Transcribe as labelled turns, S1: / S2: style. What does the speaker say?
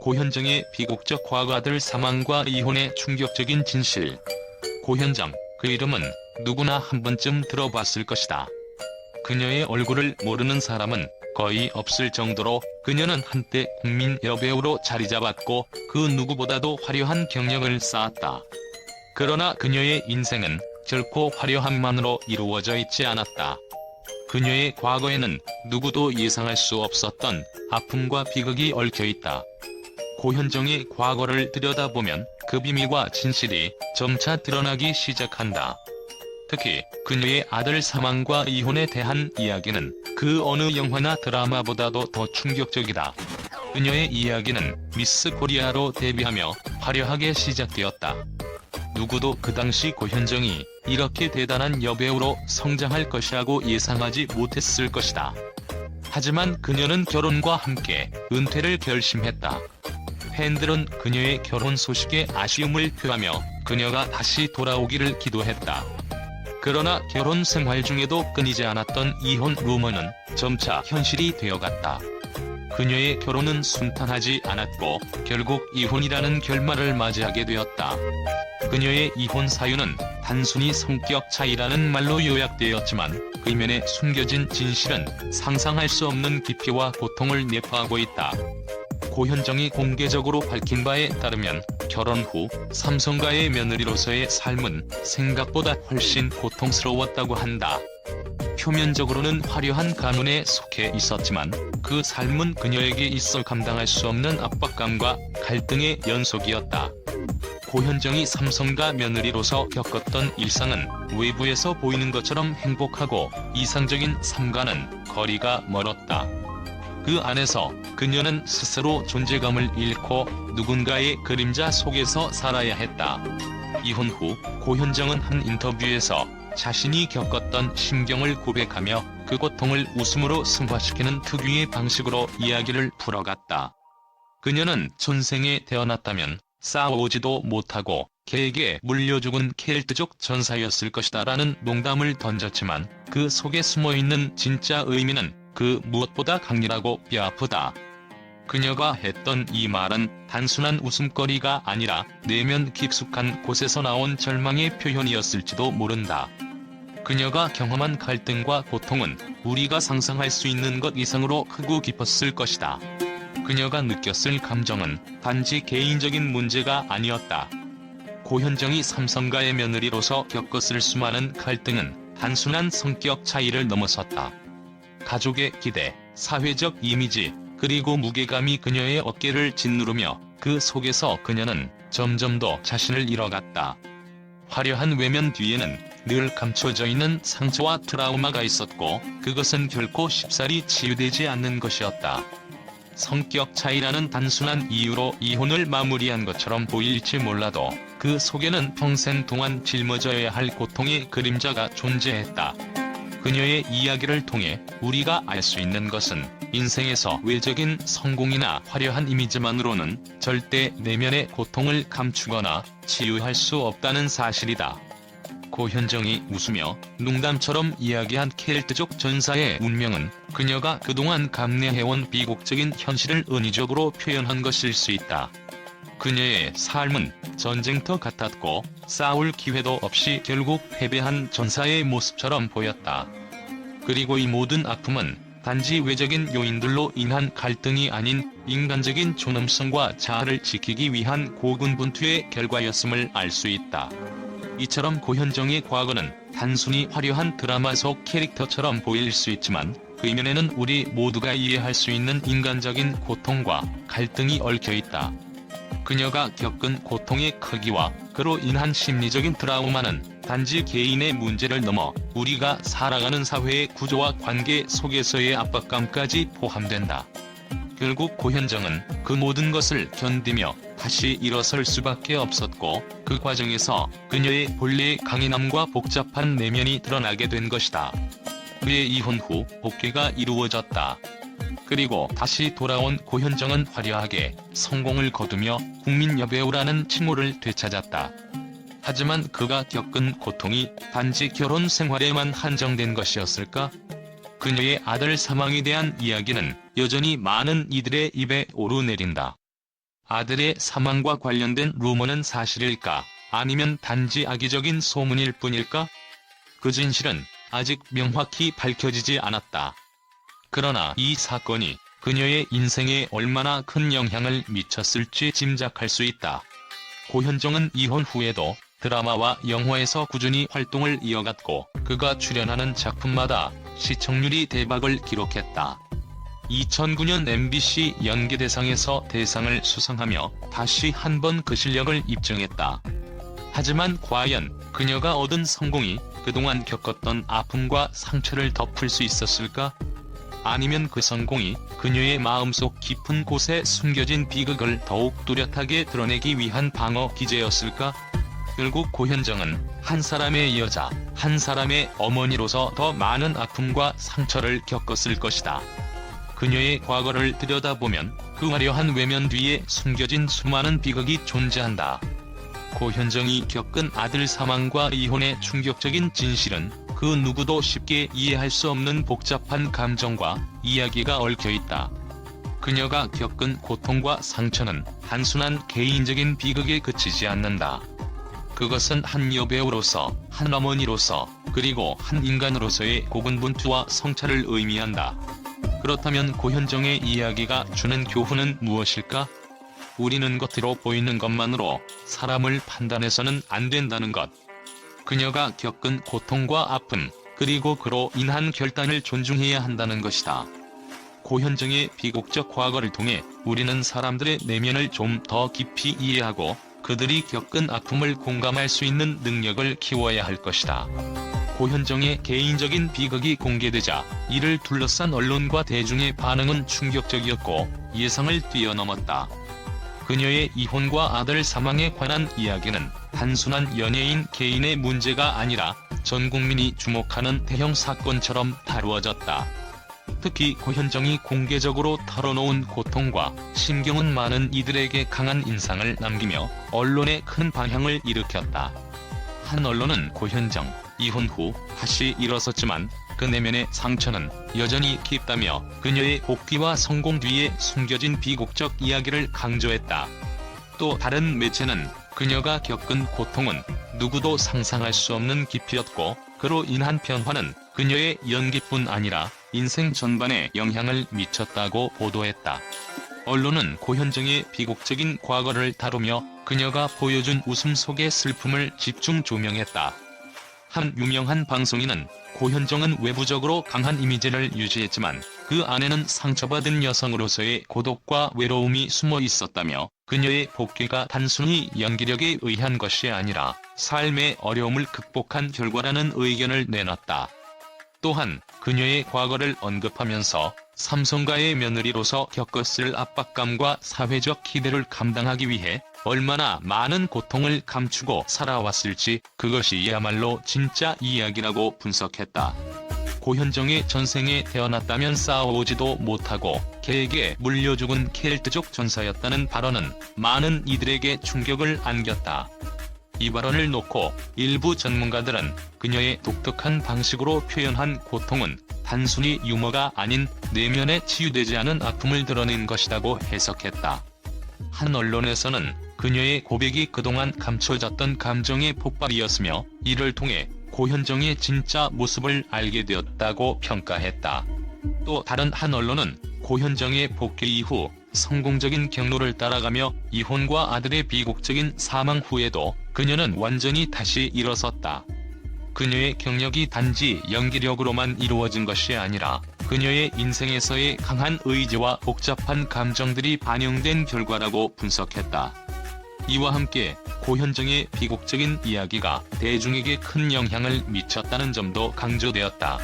S1: 고현정의 비극적 과거 아들 사망과 이혼의 충격적인 진실. 고현정, 그 이름은 누구나 한 번쯤 들어봤을 것이다. 그녀의 얼굴을 모르는 사람은 거의 없을 정도로 그녀는 한때 국민 여배우로 자리잡았고 그 누구보다도 화려한 경력을 쌓았다. 그러나 그녀의 인생은 결코 화려함만으로 이루어져 있지 않았다. 그녀의 과거에는 누구도 예상할 수 없었던 아픔과 비극이 얽혀있다. 고현정의 과거를 들여다보면 그 비밀과 진실이 점차 드러나기 시작한다. 특히 그녀의 아들 사망과 이혼에 대한 이야기는 그 어느 영화나 드라마보다도 더 충격적이다. 그녀의 이야기는 미스 코리아로 데뷔하며 화려하게 시작되었다. 누구도 그 당시 고현정이 이렇게 대단한 여배우로 성장할 것이라고 예상하지 못했을 것이다. 하지만 그녀는 결혼과 함께 은퇴를 결심했다. 팬들은 그녀의 결혼 소식에 아쉬움을 표하며 그녀가 다시 돌아오기를 기도했다. 그러나 결혼 생활 중에도 끊이지 않았던 이혼 루머는 점차 현실이 되어갔다. 그녀의 결혼은 순탄하지 않았고 결국 이혼이라는 결말을 맞이하게 되었다. 그녀의 이혼 사유는 단순히 성격 차이라는 말로 요약되었지만 그 이면에 숨겨진 진실은 상상할 수 없는 깊이와 고통을 내포하고 있다. 고현정이 공개적으로 밝힌 바에 따르면 결혼 후 삼성가의 며느리로서의 삶은 생각보다 훨씬 고통스러웠다고 한다. 표면적으로는 화려한 가문에 속해 있었지만 그 삶은 그녀에게 있어 감당할 수 없는 압박감과 갈등의 연속이었다. 고현정이 삼성가 며느리로서 겪었던 일상은 외부에서 보이는 것처럼 행복하고 이상적인 삶과는 거리가 멀었다. 그 안에서 그녀는 스스로 존재감을 잃고 누군가의 그림자 속에서 살아야 했다. 이혼 후 고현정은 한 인터뷰에서 자신이 겪었던 심경을 고백하며 그 고통을 웃음으로 승화시키는 특유의 방식으로 이야기를 풀어갔다. 그녀는 전생에 태어났다면 싸워오지도 못하고 개에게 물려 죽은 켈트족 전사였을 것이다라는 농담을 던졌지만 그 속에 숨어있는 진짜 의미는 그 무엇보다 강렬하고 뼈아프다. 그녀가 했던 이 말은 단순한 웃음거리가 아니라 내면 깊숙한 곳에서 나온 절망의 표현이었을지도 모른다. 그녀가 경험한 갈등과 고통은 우리가 상상할 수 있는 것 이상으로 크고 깊었을 것이다. 그녀가 느꼈을 감정은 단지 개인적인 문제가 아니었다. 고현정이 삼성가의 며느리로서 겪었을 수많은 갈등은 단순한 성격 차이를 넘어섰다. 가족의 기대, 사회적 이미지, 그리고 무게감이 그녀의 어깨를 짓누르며 그 속에서 그녀는 점점 더 자신을 잃어갔다. 화려한 외면 뒤에는 늘 감춰져 있는 상처와 트라우마가 있었고 그것은 결코 쉽사리 치유되지 않는 것이었다. 성격 차이라는 단순한 이유로 이혼을 마무리한 것처럼 보일지 몰라도 그 속에는 평생 동안 짊어져야 할 고통의 그림자가 존재했다. 그녀의 이야기를 통해 우리가 알 수 있는 것은 인생에서 외적인 성공이나 화려한 이미지만으로는 절대 내면의 고통을 감추거나 치유할 수 없다는 사실이다. 고현정이 웃으며 농담처럼 이야기한 켈트족 전사의 운명은 그녀가 그동안 감내해온 비극적인 현실을 은유적으로 표현한 것일 수 있다. 그녀의 삶은 전쟁터 같았고 싸울 기회도 없이 결국 패배한 전사의 모습처럼 보였다. 그리고 이 모든 아픔은 단지 외적인 요인들로 인한 갈등이 아닌 인간적인 존엄성과 자아를 지키기 위한 고군분투의 결과였음을 알 수 있다. 이처럼 고현정의 과거는 단순히 화려한 드라마 속 캐릭터처럼 보일 수 있지만 그 이면에는 우리 모두가 이해할 수 있는 인간적인 고통과 갈등이 얽혀있다. 그녀가 겪은 고통의 크기와 그로 인한 심리적인 트라우마는 단지 개인의 문제를 넘어 우리가 살아가는 사회의 구조와 관계 속에서의 압박감까지 포함된다. 결국 고현정은 그 모든 것을 견디며 다시 일어설 수밖에 없었고 그 과정에서 그녀의 본래의 강인함과 복잡한 내면이 드러나게 된 것이다. 그의 이혼 후 복귀가 이루어졌다. 그리고 다시 돌아온 고현정은 화려하게 성공을 거두며 국민 여배우라는 칭호를 되찾았다. 하지만 그가 겪은 고통이 단지 결혼 생활에만 한정된 것이었을까? 그녀의 아들 사망에 대한 이야기는 여전히 많은 이들의 입에 오르내린다. 아들의 사망과 관련된 루머는 사실일까? 아니면 단지 악의적인 소문일 뿐일까? 그 진실은 아직 명확히 밝혀지지 않았다. 그러나 이 사건이 그녀의 인생에 얼마나 큰 영향을 미쳤을지 짐작할 수 있다. 고현정은 이혼 후에도 드라마와 영화에서 꾸준히 활동을 이어갔고 그가 출연하는 작품마다 시청률이 대박을 기록했다. 2009년 MBC 연기대상에서 대상을 수상하며 다시 한번 그 실력을 입증했다. 하지만 과연 그녀가 얻은 성공이 그동안 겪었던 아픔과 상처를 덮을 수 있었을까? 아니면 그 성공이 그녀의 마음속 깊은 곳에 숨겨진 비극을 더욱 뚜렷하게 드러내기 위한 방어 기제였을까? 결국 고현정은 한 사람의 여자, 한 사람의 어머니로서 더 많은 아픔과 상처를 겪었을 것이다. 그녀의 과거를 들여다보면 그 화려한 외면 뒤에 숨겨진 수많은 비극이 존재한다. 고현정이 겪은 아들 사망과 이혼의 충격적인 진실은 그 누구도 쉽게 이해할 수 없는 복잡한 감정과 이야기가 얽혀있다. 그녀가 겪은 고통과 상처는 단순한 개인적인 비극에 그치지 않는다. 그것은 한 여배우로서, 한 어머니로서, 그리고 한 인간으로서의 고군분투와 성찰을 의미한다. 그렇다면 고현정의 이야기가 주는 교훈은 무엇일까? 우리는 겉으로 보이는 것만으로 사람을 판단해서는 안 된다는 것. 그녀가 겪은 고통과 아픔, 그리고 그로 인한 결단을 존중해야 한다는 것이다. 고현정의 비극적 과거를 통해 우리는 사람들의 내면을 좀 더 깊이 이해하고 그들이 겪은 아픔을 공감할 수 있는 능력을 키워야 할 것이다. 고현정의 개인적인 비극이 공개되자 이를 둘러싼 언론과 대중의 반응은 충격적이었고 예상을 뛰어넘었다. 그녀의 이혼과 아들 사망에 관한 이야기는 단순한 연예인 개인의 문제가 아니라 전 국민이 주목하는 대형 사건처럼 다루어졌다. 특히 고현정이 공개적으로 털어놓은 고통과 심경은 많은 이들에게 강한 인상을 남기며 언론에 큰 방향을 일으켰다. 한 언론은 고현정, 이혼 후 다시 일어섰지만 그 내면의 상처는 여전히 깊다며 그녀의 복귀와 성공 뒤에 숨겨진 비극적 이야기를 강조했다. 또 다른 매체는 그녀가 겪은 고통은 누구도 상상할 수 없는 깊이였고 그로 인한 변화는 그녀의 연기뿐 아니라 인생 전반에 영향을 미쳤다고 보도했다. 언론은 고현정의 비극적인 과거를 다루며 그녀가 보여준 웃음 속의 슬픔을 집중 조명했다. 한 유명한 방송인은 고현정은 외부적으로 강한 이미지를 유지했지만 그 안에는 상처받은 여성으로서의 고독과 외로움이 숨어 있었다며 그녀의 복귀가 단순히 연기력에 의한 것이 아니라 삶의 어려움을 극복한 결과라는 의견을 내놨다. 또한 그녀의 과거를 언급하면서 삼성가의 며느리로서 겪었을 압박감과 사회적 기대를 감당하기 위해 얼마나 많은 고통을 감추고 살아왔을지 그것이야말로 진짜 이야기라고 분석했다. 고현정의 전생에 태어났다면 싸워오지도 못하고 개에게 물려 죽은 켈트족 전사였다는 발언은 많은 이들에게 충격을 안겼다. 이 발언을 놓고 일부 전문가들은 그녀의 독특한 방식으로 표현한 고통은 단순히 유머가 아닌 내면에 치유되지 않은 아픔을 드러낸 것이라고 해석했다. 한 언론에서는 그녀의 고백이 그동안 감춰졌던 감정의 폭발이었으며 이를 통해 고현정의 진짜 모습을 알게 되었다고 평가했다. 또 다른 한 언론은 고현정의 복귀 이후 성공적인 경로를 따라가며 이혼과 아들의 비극적인 사망 후에도 그녀는 완전히 다시 일어섰다. 그녀의 경력이 단지 연기력으로만 이루어진 것이 아니라 그녀의 인생에서의 강한 의지와 복잡한 감정들이 반영된 결과라고 분석했다. 이와 함께 고현정의 비극적인 이야기가 대중에게 큰 영향을 미쳤다는 점도 강조되었다.